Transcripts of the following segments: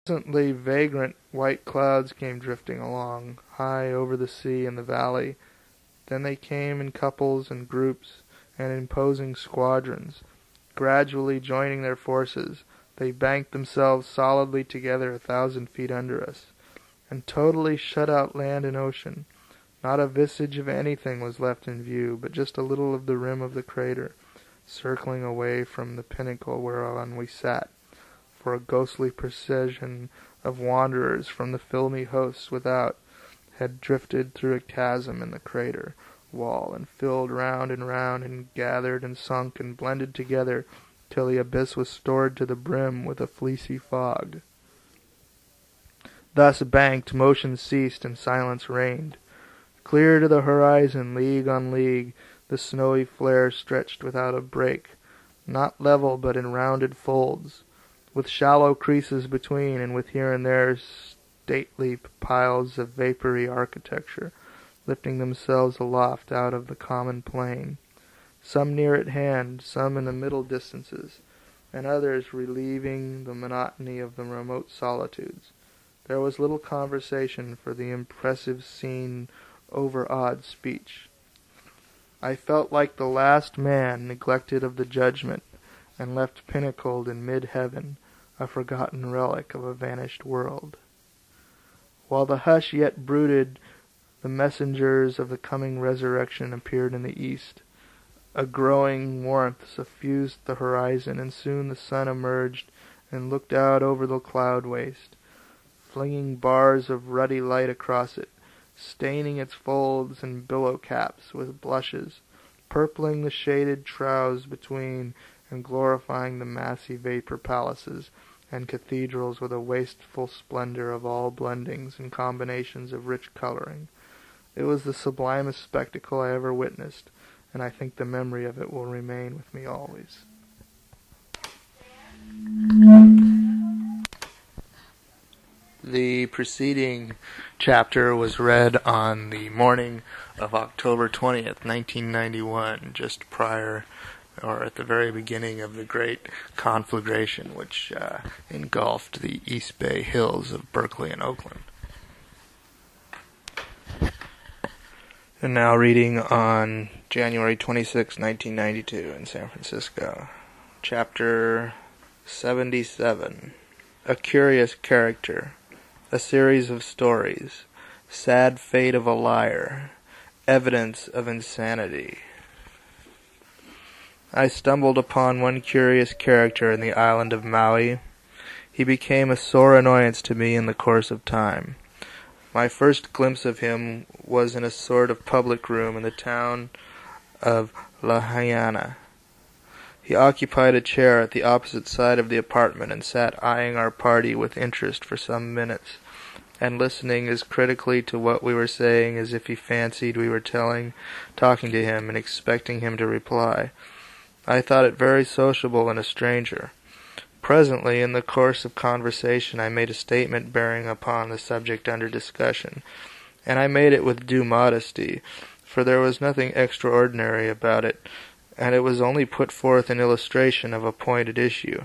Presently vagrant white clouds came drifting along, high over the sea and the valley. Then they came in couples and groups and imposing squadrons. Gradually joining their forces, they banked themselves solidly together 1,000 feet under us, and totally shut out land and ocean. Not a vestige of anything was left in view, but just a little of the rim of the crater, circling away from the pinnacle whereon we sat, for a ghostly procession of wanderers from the filmy hosts without had drifted through a chasm in the crater wall and filled round and gathered and sunk and blended together till the abyss was stored to the brim with a fleecy fog. Thus banked, motion ceased and silence reigned. Clear to the horizon, league on league, the snowy flare stretched without a break, not level but in rounded folds, with shallow creases between, and with here and there stately piles of vapory architecture, lifting themselves aloft out of the common plain, some near at hand, some in the middle distances, and others relieving the monotony of the remote solitudes. There was little conversation, for the impressive scene overawed speech. I felt like the last man neglected of the judgment, and left pinnacled in mid-heaven, a forgotten relic of a vanished world. While the hush yet brooded, the messengers of the coming resurrection appeared in the east. A growing warmth suffused the horizon, and soon the sun emerged and looked out over the cloud waste, flinging bars of ruddy light across it, staining its folds and billow caps with blushes, purpling the shaded troughs between, and glorifying the massy vapor palaces and cathedrals with a wasteful splendor of all blendings and combinations of rich coloring. It was the sublimest spectacle I ever witnessed, and I think the memory of it will remain with me always. The preceding chapter was read on the morning of October 20th, 1991, just prior or at the very beginning of the great conflagration which engulfed the East Bay hills of Berkeley and Oakland. And now reading on January 26, 1992 in San Francisco. Chapter 77. A Curious Character. A Series of Stories. Sad Fate of a Liar. Evidence of Insanity. I stumbled upon one curious character in the island of Maui. He became a sore annoyance to me in the course of time. My first glimpse of him was in a sort of public room in the town of Lahaina. He occupied a chair at the opposite side of the apartment and sat eyeing our party with interest for some minutes, and listening as critically to what we were saying as if he fancied we were talking to him and expecting him to reply. I thought it very sociable in a stranger. Presently, in the course of conversation, I made a statement bearing upon the subject under discussion, and I made it with due modesty, for there was nothing extraordinary about it, and it was only put forth in illustration of a point at issue.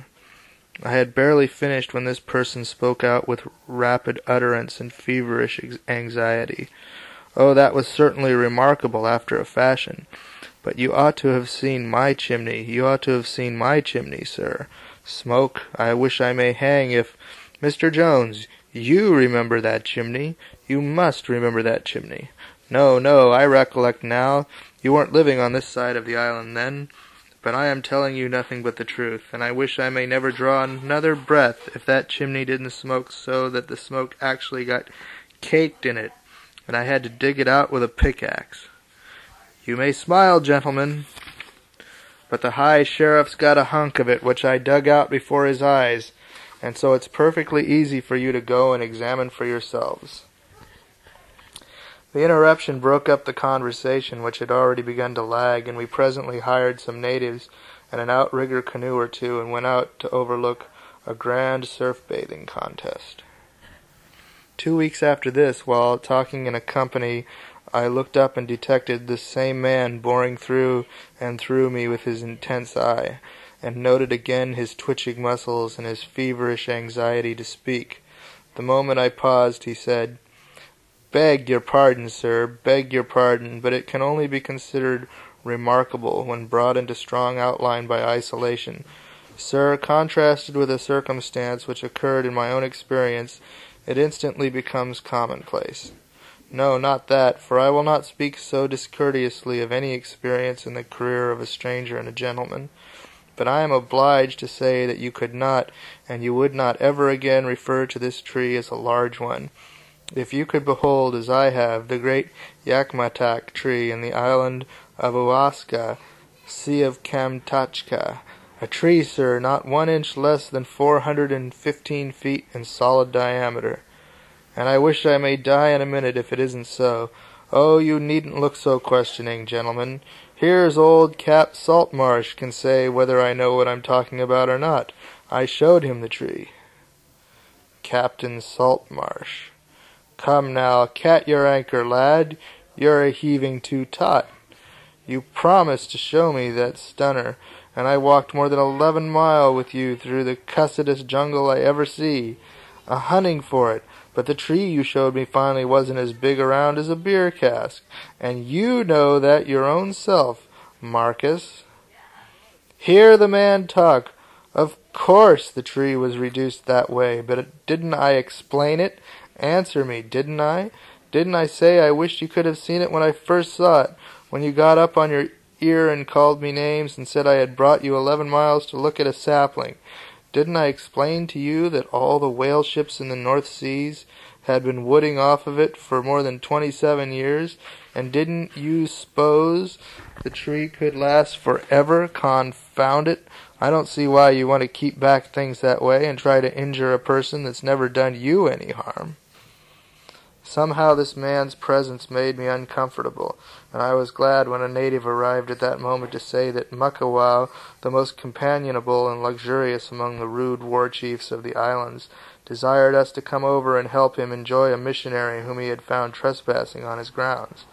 I had barely finished when this person spoke out with rapid utterance and feverish anxiety. "Oh, that was certainly remarkable after a fashion. But you ought to have seen my chimney. You ought to have seen my chimney, sir. Smoke, I wish I may hang if— Mr. Jones, you remember that chimney. You must remember that chimney. No, I recollect now. You weren't living on this side of the island then. But I am telling you nothing but the truth, and I wish I may never draw another breath if that chimney didn't smoke so that the smoke actually got caked in it, and I had to dig it out with a pickaxe. You may smile, gentlemen, but the high sheriff's got a hunk of it which I dug out before his eyes, and so it's perfectly easy for you to go and examine for yourselves." The interruption broke up the conversation, which had already begun to lag, and we presently hired some natives and an outrigger canoe or two and went out to overlook a grand surf-bathing contest. 2 weeks after this, while talking in a company, I looked up and detected this same man boring through and through me with his intense eye, and noted again his twitching muscles and his feverish anxiety to speak. The moment I paused, he said, "Beg your pardon, sir, beg your pardon, but it can only be considered remarkable when brought into strong outline by isolation. Sir, contrasted with a circumstance which occurred in my own experience, it instantly becomes commonplace. No, not that, for I will not speak so discourteously of any experience in the career of a stranger and a gentleman. But I am obliged to say that you could not, and you would not ever again refer to this tree as a large one, if you could behold, as I have, the great Yakmatak tree in the island of Oaska, Sea of Kamtchatka, a tree, sir, not 1 inch less than 415 feet in solid diameter. And I wish I may die in a minute if it isn't so. Oh, you needn't look so questioning, gentlemen. Here's old Cap Saltmarsh can say whether I know what I'm talking about or not. I showed him the tree." Captain Saltmarsh. "Come now, cat your anchor, lad. You're a heaving too taut. You promised to show me that stunner, and I walked more than 11 mile with you through the cussedest jungle I ever see, a-hunting for it. But the tree you showed me finally wasn't as big around as a beer cask, and you know that your own self, Marcus." Hear the man talk. Of course the tree was reduced that way, but didn't I explain it? Answer me, didn't I? Didn't I say I wished you could have seen it when I first saw it, when you got up on your ear and called me names and said I had brought you 11 miles to look at a sapling? Didn't I explain to you that all the whale ships in the North Seas had been wooding off of it for more than 27 years? And didn't you suppose the tree could last forever? Confound it! I don't see why you want to keep back things that way and try to injure a person that's never done you any harm. Somehow this man's presence made me uncomfortable, and I was glad when a native arrived at that moment to say that Muckawau, the most companionable and luxurious among the rude war chiefs of the islands, desired us to come over and help him enjoy a missionary whom he had found trespassing on his grounds.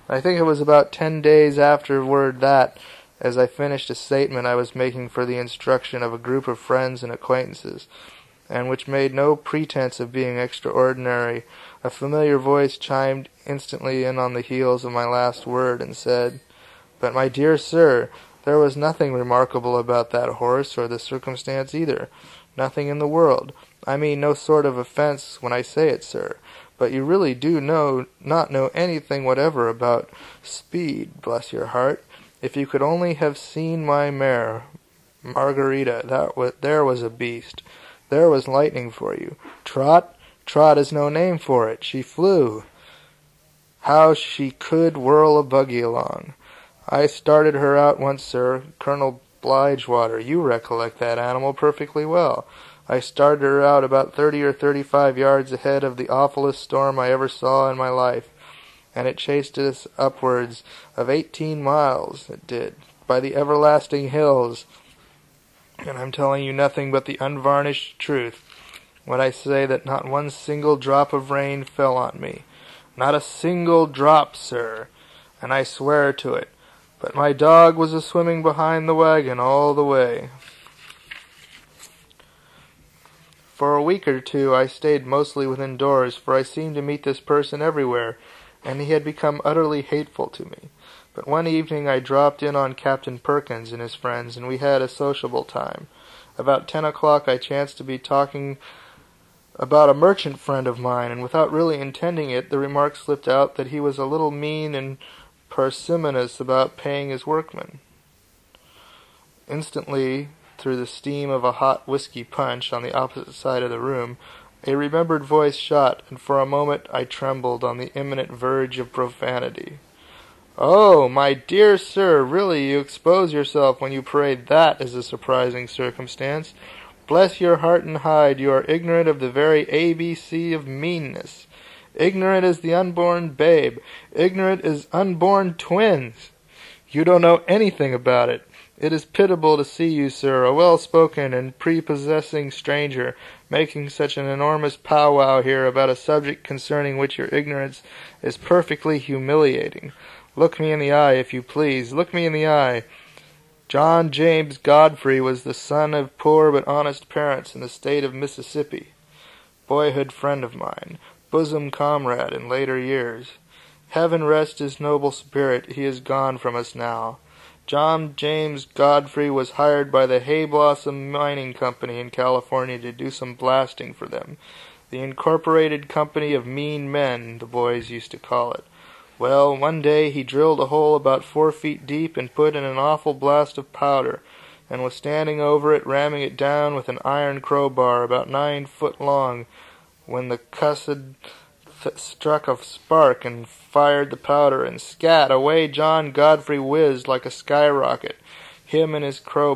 I think it was about 10 days afterward that, as I finished a statement I was making for the instruction of a group of friends and acquaintances, and which made no pretense of being extraordinary, a familiar voice chimed instantly in on the heels of my last word and said, "But my dear sir, there was nothing remarkable about that horse or the circumstance either. Nothing in the world. I mean no sort of offense when I say it, sir. But you really do not know anything whatever about speed, bless your heart. If you could only have seen my mare, Margarita, there was a beast. There was lightning for you. Trot? Trot is no name for it. She flew. How she could whirl a buggy along. I started her out once, sir, Colonel Blightwater. You recollect that animal perfectly well. I started her out about 30 or 35 yards ahead of the awfulest storm I ever saw in my life, and it chased us upwards of 18 miles, it did, by the everlasting hills. And I'm telling you nothing but the unvarnished truth when I say that not one single drop of rain fell on me. Not a single drop, sir, and I swear to it. But my dog was a-swimming behind the wagon all the way. For a week or two I stayed mostly within doors, for I seemed to meet this person everywhere, and he had become utterly hateful to me. But one evening I dropped in on Captain Perkins and his friends, and we had a sociable time. About 10 o'clock I chanced to be talking about a merchant friend of mine, and without really intending it, the remark slipped out that he was a little mean and parsimonious about paying his workmen. Instantly, through the steam of a hot whiskey punch on the opposite side of the room, a remembered voice shot, and for a moment I trembled on the imminent verge of profanity. "Oh, my dear sir, really you expose yourself when you parade that as a surprising circumstance. Bless your heart and hide, you are ignorant of the very ABC of meanness. Ignorant as the unborn babe. Ignorant as unborn twins. You don't know anything about it. It is pitiable to see you, sir, a well-spoken and prepossessing stranger, making such an enormous powwow here about a subject concerning which your ignorance is perfectly humiliating. Look me in the eye, if you please. Look me in the eye. John James Godfrey was the son of poor but honest parents in the state of Mississippi. boyhood friend of mine, bosom comrade in later years. Heaven rest his noble spirit, he is gone from us now. John James Godfrey was hired by the Hay Blossom Mining Company in California to do some blasting for them. The Incorporated Company of Mean Men, the boys used to call it. Well, one day he drilled a hole about 4 feet deep and put in an awful blast of powder, and was standing over it, ramming it down with an iron crowbar about 9 foot long, when the cussed struck a spark and fired the powder, and scat, away John Godfrey whizzed like a skyrocket, him and his crowbar.